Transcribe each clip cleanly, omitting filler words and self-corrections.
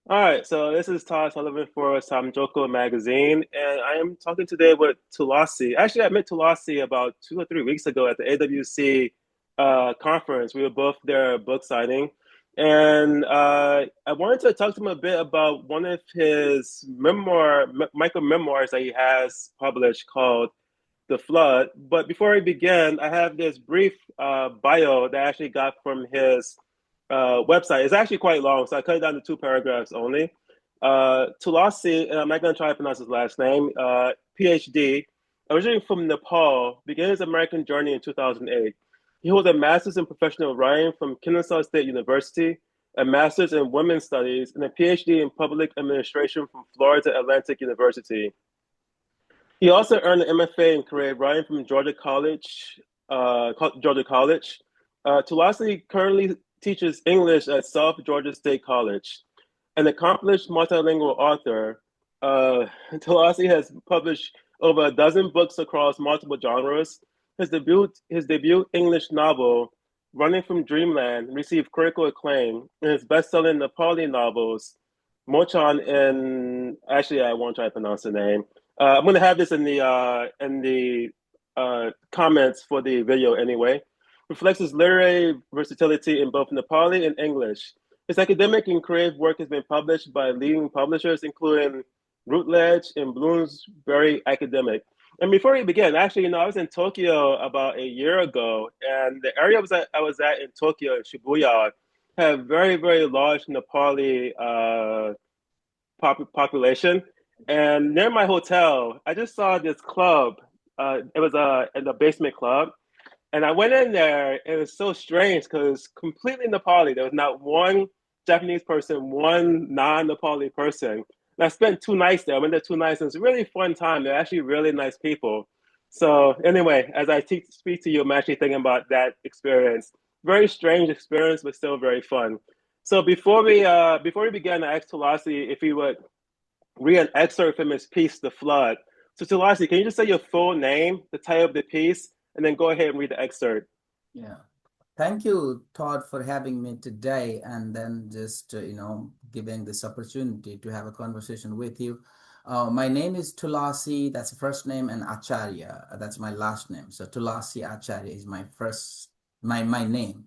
All right, so this is Todd Sullivan for Samjoko magazine, and I am talking today with Tulasi. Actually, I met Tulasi about 2 or 3 weeks ago at the AWC conference. We were both there book signing, and I wanted to talk to him a bit about one of his micro memoirs that he has published called "The Flood." But before we begin, I have this brief bio that I actually got from his website. It's actually quite long, so I cut it down to 2 paragraphs only. Tulasi, and I'm not going to try to pronounce his last name, PhD, originally from Nepal, began his American journey in 2008. He holds a master's in professional writing from Kennesaw State University, a master's in women's studies, and a PhD in public administration from Florida Atlantic University. He also earned an MFA in creative writing from Georgia College. Georgia College. Tulasi currently teaches English at South Georgia State College. An accomplished multilingual author, Tulasi has published over a dozen books across multiple genres. His debut English novel, Running from Dreamland, received critical acclaim, and his best-selling Nepali novels, Mochan and actually I won't try to pronounce the name. I'm going to have this in the comments for the video anyway. Reflects his literary versatility in both Nepali and English. His academic and creative work has been published by leading publishers, including Routledge and Bloomsbury Academic. And before we begin, actually, I was in Tokyo about a year ago, and the area I was at in Tokyo, Shibuya, have very, very large Nepali population. And near my hotel, I just saw this club. It was in the basement club, and I went in there. It was so strange because completely Nepali. There was not one Japanese person, one non-Nepali person. And I spent 2 nights there. I went there 2 nights. And it was a really fun time. They're actually really nice people. So anyway, as I speak to you, I'm actually thinking about that experience. Very strange experience, but still very fun. So before we began, I asked Tulasi if he would read an excerpt from his piece, The Flood. So Tulasi, can you just say your full name, the title of the piece, and then go ahead and read the excerpt? Yeah. Thank you, Todd, for having me today and then just, giving this opportunity to have a conversation with you. My name is Tulasi, that's the first name, and Acharya, that's my last name. So Tulasi Acharya is my name.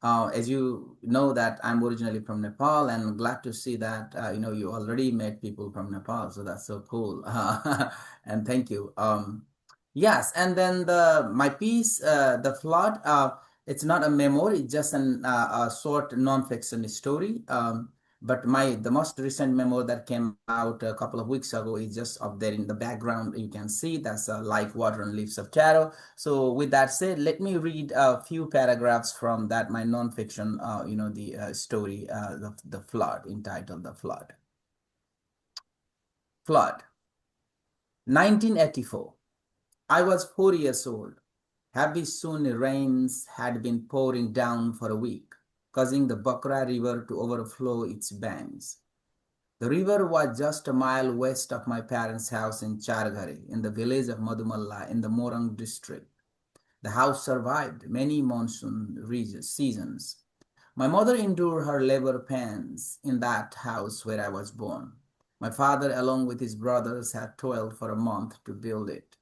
As you know that I'm originally from Nepal and glad to see that, you already met people from Nepal. So that's so cool. And thank you. Yes, and then my piece, The Flood, it's not a memoir, it's just a short non-fiction story. But the most recent memoir that came out a couple of weeks ago is just up there in the background. You can see that's Like Water and Leaves of Shadow. So with that said, let me read a few paragraphs from that, my non-fiction, the story, the Flood, entitled The Flood. Flood, 1984. I was 4 years old. Heavy Sunni rains had been pouring down for a week, causing the Bakra River to overflow its banks. The river was just a mile west of my parents' house in Charghari, in the village of Madhumalla in the Morang district. The house survived many monsoon seasons. My mother endured her labor pains in that house where I was born. My father, along with his brothers, had toiled for a month to build it.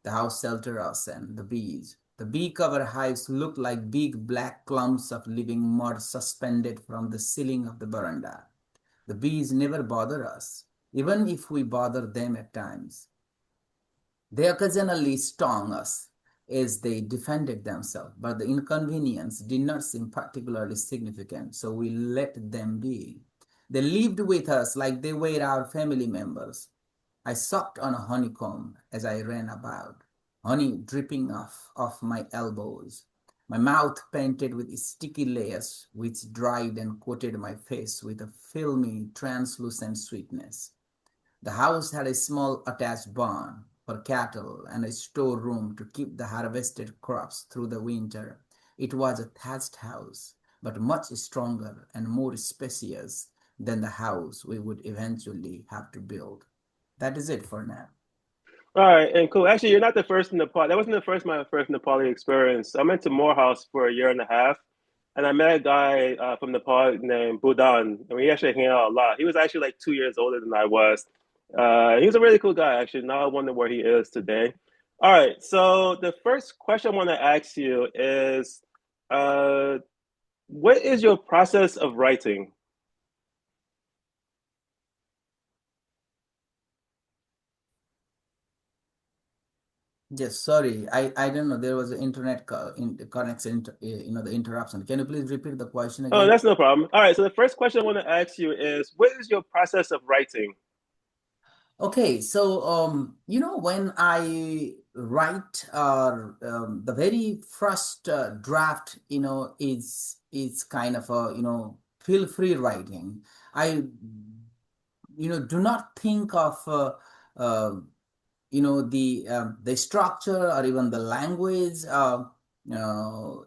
The house sheltered us and the bees. The bee-covered hives looked like big black clumps of living mud suspended from the ceiling of the veranda. The bees never bother us, even if we bother them at times. They occasionally stung us as they defended themselves, but the inconvenience did not seem particularly significant, so we let them be. They lived with us like they were our family members. I sucked on a honeycomb as I ran about, honey dripping off my elbows, my mouth painted with sticky layers which dried and coated my face with a filmy, translucent sweetness. The house had a small attached barn for cattle and a storeroom to keep the harvested crops through the winter. It was a thatched house, but much stronger and more spacious than the house we would eventually have to build. That is it for now. All right, and cool. Actually, you're not the first in Nepal. That wasn't my first Nepali experience. I went to Morehouse for a year and a half. and I met a guy from Nepal named Budan, and we actually hang out a lot. He was actually like 2 years older than I was. He was a really cool guy, actually. Now I wonder where he is today. All right, so the first question I want to ask you is, uh, what is your process of writing? Yes, sorry, I don't know. There was an internet connection, the interruption. Can you please repeat the question Oh, again? that's no problem. All right, so the first question I want to ask you is, what is your process of writing? Okay, so when I write, the very first draft, is kind of a feel free writing. I do not think of uh, the structure or even the language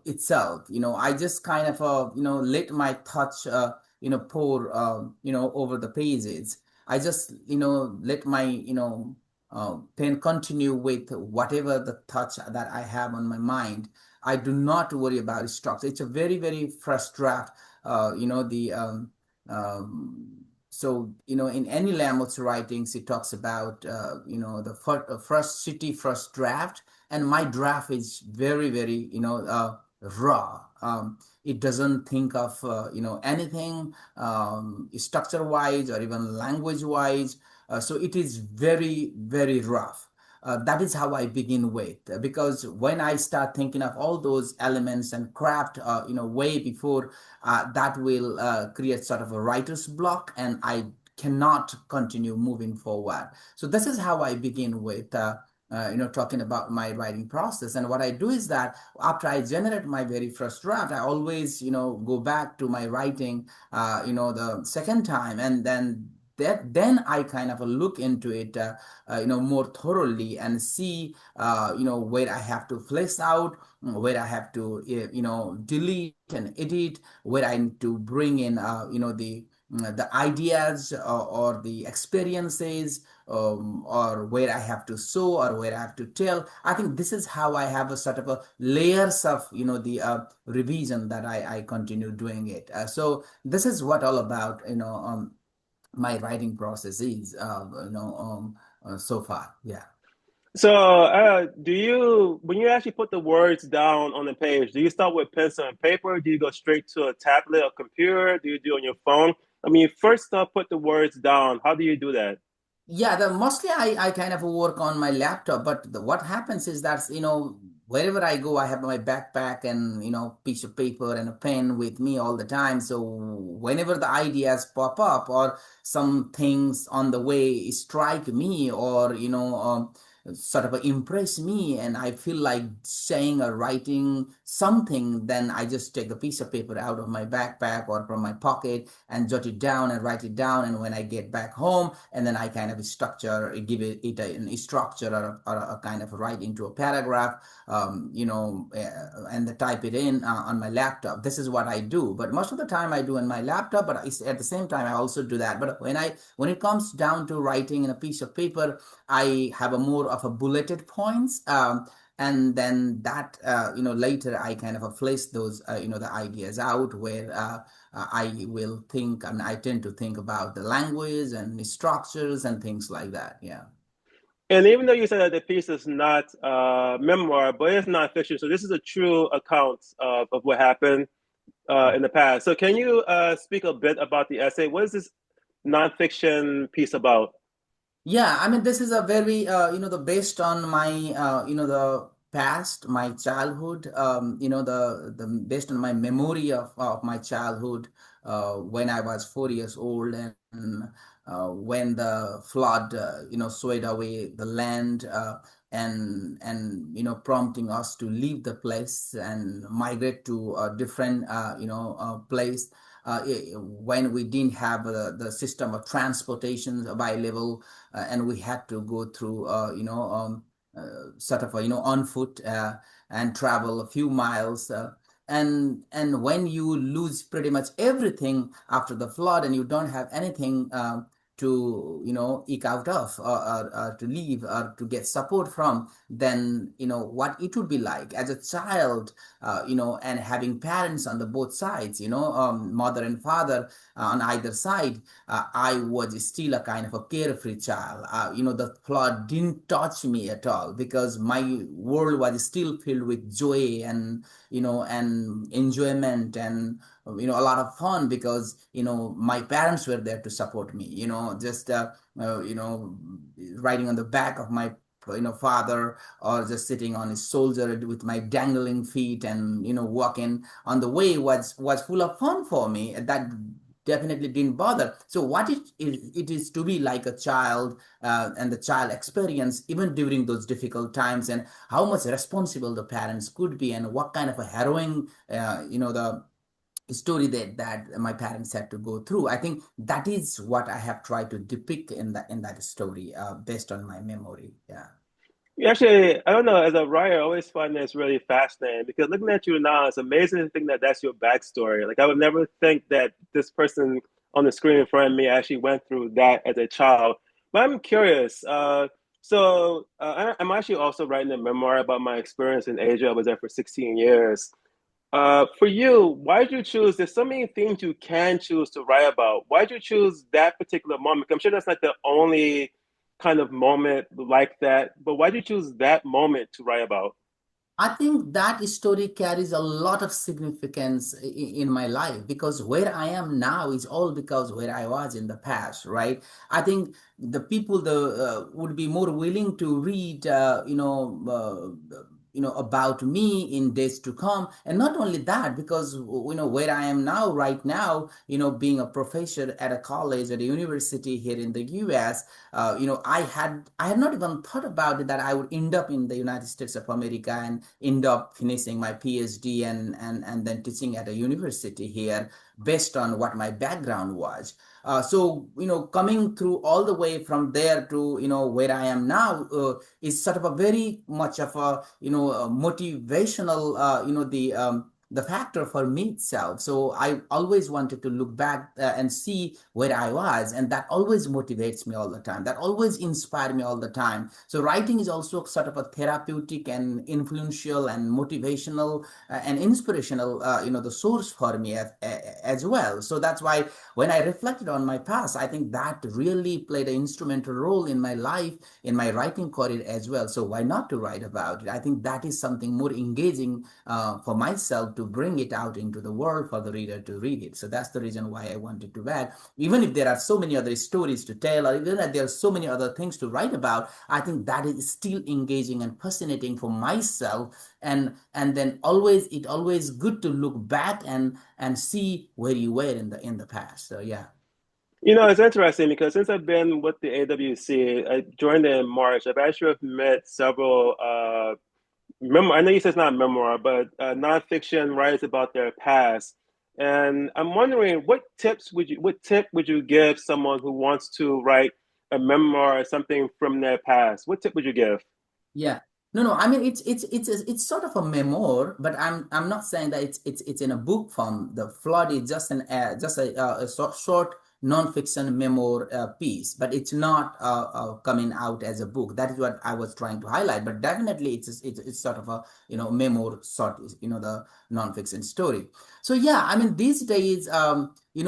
itself. I just kind of let my touch pour over the pages. I just let my pen continue with whatever the touch that I have on my mind. I do not worry about structure. It's a very very fresh draft. The so in any language writings it talks about the first city first draft, and my draft is very very raw. It doesn't think of anything structure wise or even language wise. So it is very very rough. That is how I begin with, because when I start thinking of all those elements and craft, way before, that will create sort of a writer's block, and I cannot continue moving forward. So this is how I begin with. Talking about my writing process. And what I do is that after I generate my very first draft, I always, go back to my writing, the second time, and then I kind of look into it, more thoroughly and see, where I have to flesh out, where I have to, delete and edit, where I need to bring in, the ideas, or the experiences, or where I have to show or where I have to tell. I think this is how I have a sort of a layers of the revision that I continue doing it. So this is what all about my writing process is so far. Yeah. So, do you, when you actually put the words down on the page, do you start with pencil and paper? Do you go straight to a tablet or computer? Do you do it on your phone? I mean, first put the words down. How do you do that? Yeah, the mostly I kind of work on my laptop, but what happens is that, wherever I go, I have my backpack and, piece of paper and a pen with me all the time. So whenever the ideas pop up or some things on the way strike me, or, sort of impress me, and I feel like saying or writing something, then I just take the piece of paper out of my backpack or from my pocket and jot it down and write it down. And when I get back home, and then I kind of give it a structure, or a kind of write into a paragraph, and type it in on my laptop. This is what I do. But most of the time I do in my laptop, but at the same time I also do that. But when it comes down to writing in a piece of paper, I have a more of a bulleted points. And then that, later I kind of flesh those, the ideas out, where I will think, and I tend to think about the language and the structures and things like that. Yeah. And even though you said that the piece is not memoir, but it's not fiction, so this is a true account of what happened in the past. So, can you speak a bit about the essay? What is this nonfiction piece about? Yeah, I mean, this is a very, the based on my, the past, my childhood, based on my memory of my childhood, when I was 4 years old, and when the flood, swept away the land, and prompting us to leave the place and migrate to a different, place. When we didn't have the system of transportation available, and we had to go through, sort of on foot, and travel a few miles, and when you lose pretty much everything after the flood, and you don't have anything to eke out of, or to leave, or to get support from, then what it would be like as a child, and having parents on the both sides, mother and father on either side. I was still a kind of a carefree child. The plot didn't touch me at all because my world was still filled with joy and and enjoyment, and a lot of fun, because my parents were there to support me, just riding on the back of my father, or just sitting on his shoulder with my dangling feet, and walking on the way was full of fun for me. That definitely didn't bother. So what it is to be like a child, and the child experience even during those difficult times, and how much responsible the parents could be, and what kind of a harrowing the story that my parents had to go through. I think that is what I have tried to depict in that story, based on my memory. Yeah. Yeah, actually, I don't know. As a writer, I always find this really fascinating because looking at you now, it's amazing to think that that's your backstory. Like, I would never think that this person on the screen in front of me actually went through that as a child. But I'm curious. I'm actually also writing a memoir about my experience in Asia. I was there for 16 years. For you, why did you choose? There's so many things you can choose to write about. Why did you choose that particular moment? I'm sure that's not the only kind of moment like that, but why did you choose that moment to write about? I think that story carries a lot of significance in my life, because where I am now is all because where I was in the past, right? I think the people would be more willing to read, about me in days to come. And not only that, because where I am now, right now, being a professor at a college, at a university here in the US, I had not even thought about it, that I would end up in the United States of America and end up finishing my PhD, and then teaching at a university here, based on what my background was. So coming through all the way from there to where I am now, is sort of a very much of a a motivational, the factor for me itself. So I always wanted to look back, and see where I was, and that always motivates me all the time. That always inspires me all the time. So writing is also sort of a therapeutic and influential and motivational, and inspirational, the source for me as well. So that's why when I reflected on my past, I think that really played an instrumental role in my life, in my writing career as well. So why not to write about it? I think that is something more engaging, for myself, to bring it out into the world for the reader to read it. So that's the reason why I wanted to add. Even if there are so many other stories to tell, or even if there are so many other things to write about, I think that is still engaging and fascinating for myself. And then always good to look back and see where you were in the past. So yeah. It's interesting because since I've been with the AWC, I joined in March. I've actually met several I know you said it's not a memoir, but nonfiction writers about their past. And I'm wondering, what tip would you give someone who wants to write a memoir or something from their past? What tip would you give? Yeah. No. I mean, it's sort of a memoir, but I'm not saying that it's in a book form. The flood is just a short non-fiction memoir, piece, but it's not coming out as a book. That is what I was trying to highlight. But definitely, it's sort of a memoir sort, the non-fiction story. So yeah, I mean, these days,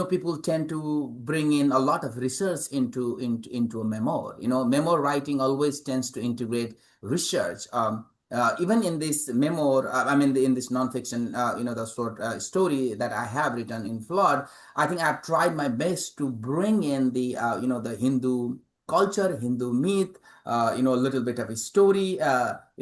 people tend to bring in a lot of research into a memoir. Memoir writing always tends to integrate research. Even in this memoir, in this nonfiction, the short story that I have written in Flood, I think I've tried my best to bring in the Hindu culture, Hindu myth, a little bit of a story,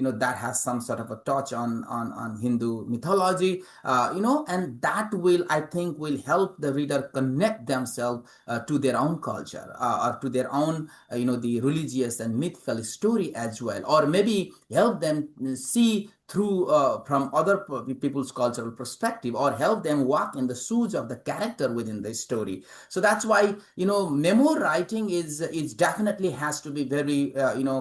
that has some sort of a touch on Hindu mythology, and that will, I think, will help the reader connect themselves to their own culture, or to their own, the religious and mythical story as well, or maybe help them see through, from other people's cultural perspective, or help them walk in the shoes of the character within the story. So that's why memoir writing is definitely has to be very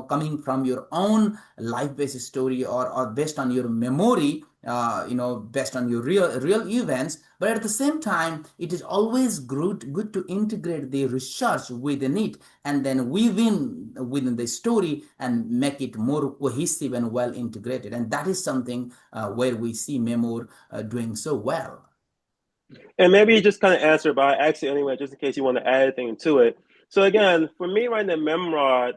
coming from your own life based story, or based on your memory, based on your real events. But at the same time, it is always good to integrate the research within it and then weave in within the story and make it more cohesive and well integrated. And that is something where we see Memoir doing so well. And maybe you just kind of answer, but I ask you anyway, just in case you want to add anything to it. So again, for me writing a memoir,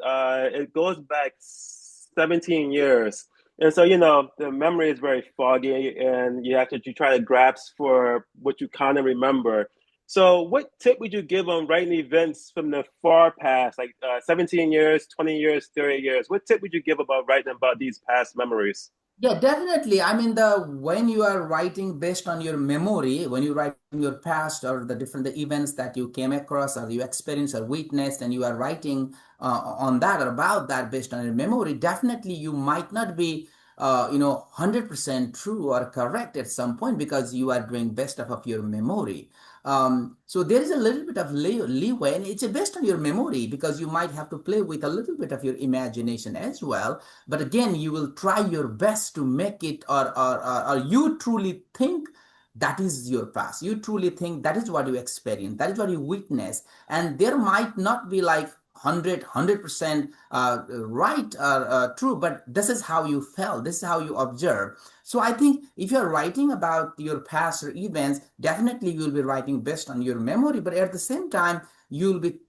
it goes back 17 years. And so, the memory is very foggy and you try to grasp for what you kind of remember. So what tip would you give on writing events from the far past, like 17 years, 20 years, 30 years? What tip would you give about writing about these past memories? Yeah, definitely. I mean, the when you are writing based on your memory, when you write your past or the events that you came across or you experienced or witnessed, and you are writing on that or about that based on your memory, definitely you might not be 100% true or correct at some point because you are doing best of your memory. So there is a little bit of leeway, and it's based on your memory because you might have to play with a little bit of your imagination as well. But again, you will try your best to make it, or you truly think that is your past. You truly think that is what you experience, that is what you witness. And there might not be like 100% right or true, but this is how you felt, this is how you observe. So I think if you're writing about your past or events, definitely you'll be writing based on your memory, but at the same time, you'll be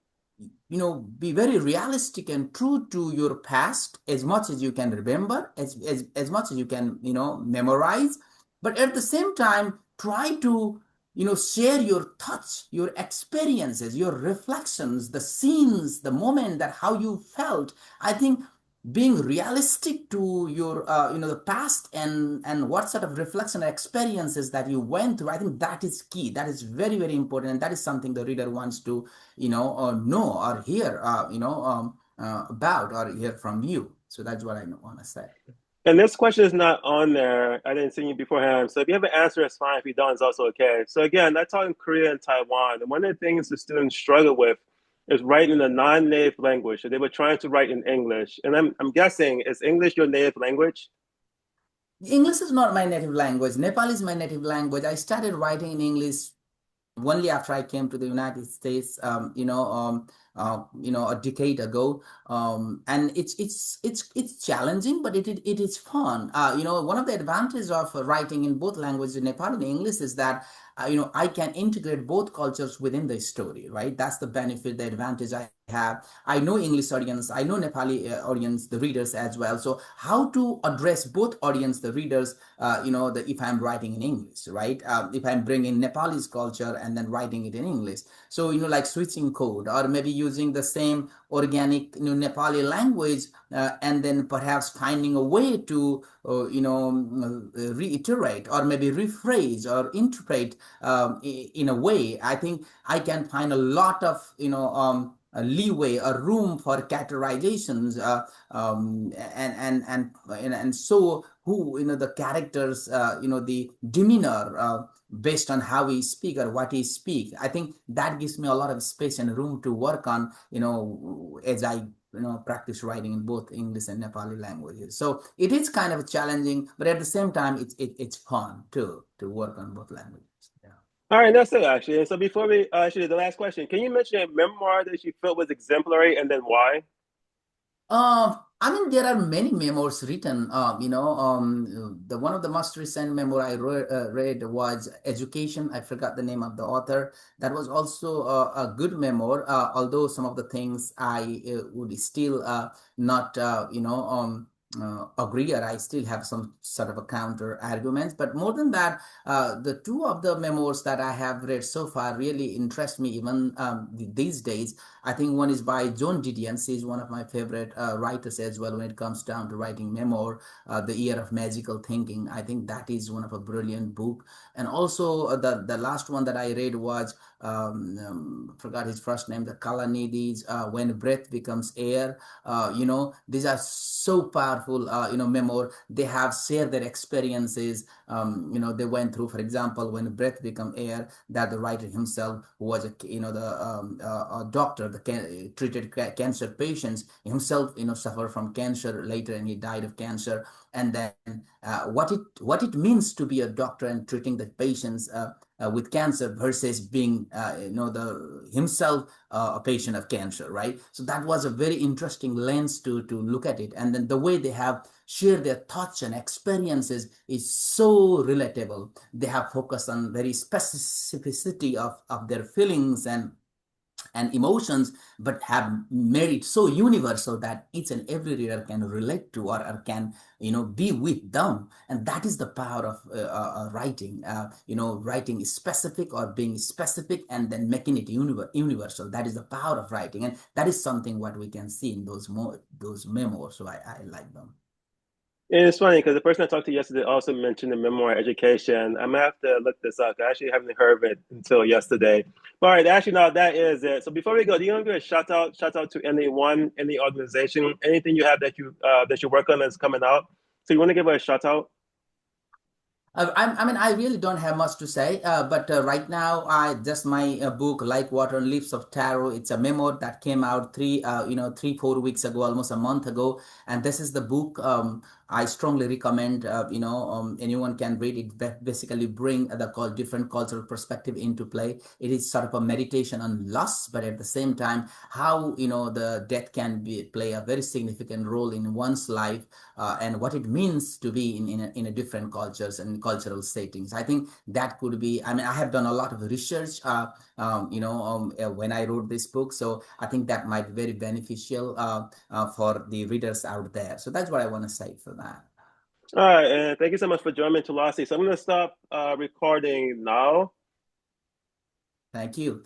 very realistic and true to your past as much as you can remember, as much as you can memorize. But at the same time, try to share your thoughts, your experiences, your reflections, the scenes, the moment, that how you felt. I think being realistic to your the past and what sort of reflection experiences that you went through, I think that is key, that is very very important, and that is something the reader wants to know or hear about or hear from you. So that's what I want to say. And this question is not on there. I didn't see you beforehand. So if you have an answer, it's fine. If you don't, it's also okay. So again, I taught in Korea and Taiwan. And one of the things the students struggle with is writing in a non-native language. So they were trying to write in English. And I'm guessing, is English your native language? English is not my native language. Nepal is my native language. I started writing in English only after I came to the United States, a decade ago, and it's challenging, but it is fun. One of the advantages of writing in both languages, Nepali and English, is that I can integrate both cultures within the story. Right, that's the benefit, the advantage I have. I know English audience, I know Nepali audience, the readers as well. So how to address both audience, the readers, if I'm writing in English, right? If I'm bringing Nepalese culture and then writing it in English. So, like switching code or maybe using the same organic, Nepali language and then perhaps finding a way to, reiterate or maybe rephrase or interpret in a way. I think I can find a lot of, a leeway, a room for characterizations, and so who the characters, the demeanor based on how he speak or what he speak. I think that gives me a lot of space and room to work on, as I practice writing in both English and Nepali languages. So it is kind of challenging, but at the same time, it's fun too to work on both languages. Yeah. All right, that's it actually. And so before we actually the last question, can you mention a memoir that you felt was exemplary and then why? I mean, there are many memoirs written. The one of the most recent memoir I read was Education. I forgot the name of the author. That was also a good memoir, although some of the things I would still not, agree, or I still have some sort of a counter arguments. But more than that, the two of the memoirs that I have read so far really interest me even these days. I think one is by Joan Didion. She's one of my favorite writers as well when it comes down to writing memoir, The Year of Magical Thinking. I think that is one of a brilliant book. And also the last one that I read was, forgot his first name, the Kalanidhi's When Breath Becomes Air. These are so powerful, memoir. They have shared their experiences, they went through, for example, When Breath Become Air, that the writer himself, who was a doctor, treated cancer patients himself, suffered from cancer later and he died of cancer. and then what it means to be a doctor and treating the patients with cancer versus being the himself a patient of cancer, right? So that was a very interesting lens to look at it, and then the way they have shared their thoughts and experiences is so relatable. They have focused on very specificity of their feelings and emotions, but have made it so universal that each and every reader can relate to, or can be with them. And that is the power of writing. Writing is specific, or being specific and then making it universal. That is the power of writing, and that is something what we can see in those memoirs. So I like them. And it's funny because the person I talked to yesterday also mentioned the memoir education. I'm gonna have to look this up. I actually haven't heard of it until yesterday. But all right, actually, no, that is it. So before we go, do you want to give a shout out to anyone, any organization, anything you have that you work on that's coming out? So you want to give a shout out? I mean, I really don't have much to say, but right now, I just my book, Like Water and Leaves of Taro. It's a memoir that came out 4 weeks ago, almost a month ago, and this is the book. I strongly recommend. Anyone can read it. Basically, bring different cultural perspective into play. It is sort of a meditation on loss, but at the same time, how the death can play a very significant role in one's life, and what it means to be in a different cultures and cultural settings. I think that could be. I mean, I have done a lot of research, when I wrote this book, so I think that might be very beneficial for the readers out there. So that's what I want to say for that. All right, and thank you so much for joining, Tulasi. So I'm gonna stop recording now. Thank you.